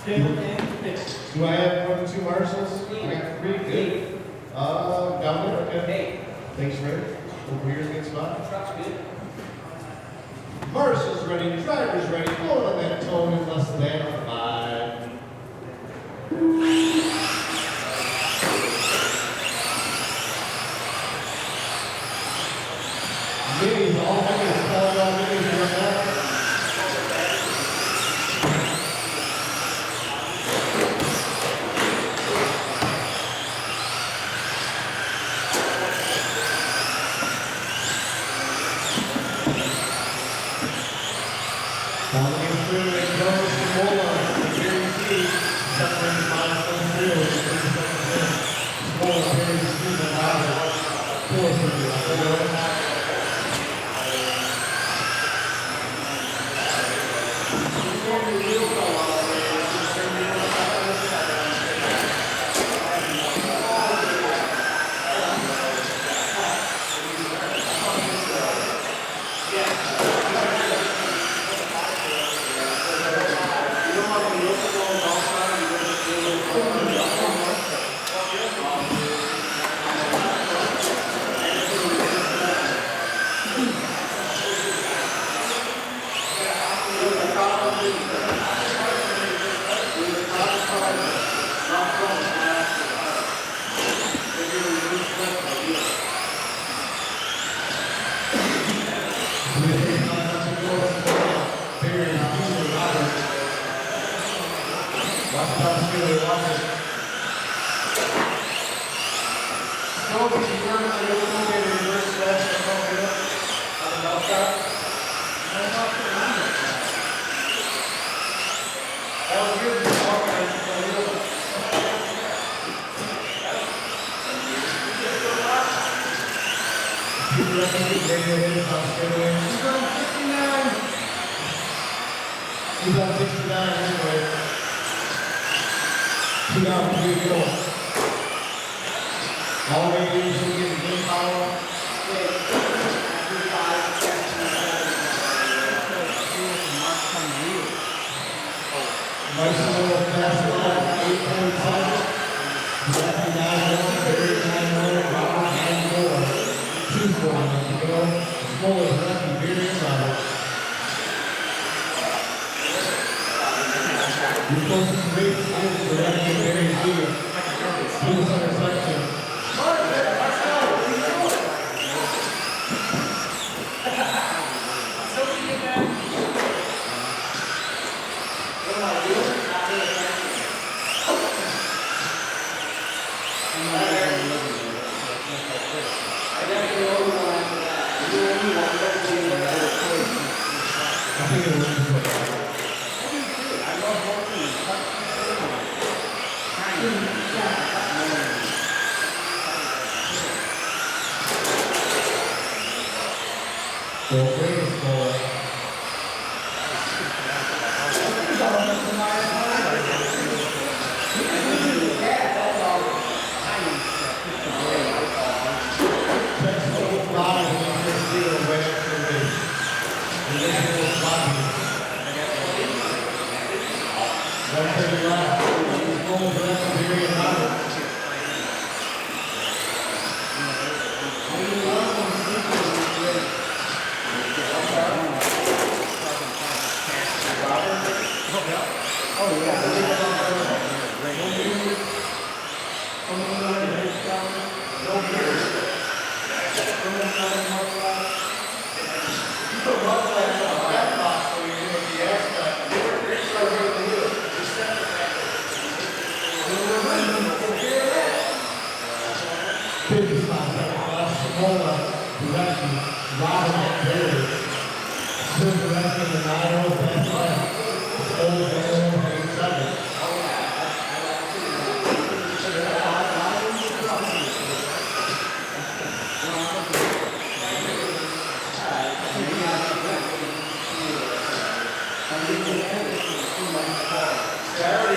Do I have more than two marshals? I got three, good. Governor, okay. Thanks, Ray. Over here's a good spot. Truck's good. Marshals ready, drivers ready, hold on that tone in less than 5. Minis, all minis, calling all minis right now. Following through and goes to Mola, the guarantee, separated milestone field, Mola carries the speed of Robert, 4 He's on 69 anyway. 2 down, 3 go. All radios will get good power. Nice little fast line, 8.7. Lefty 9-1, Barry 9-1, Robert 9-4. 2 for him to go. Smoller, lefty, Barry and Robert. Your closest rate is the lefty, Barry and Peter. Peter center section. Saturday.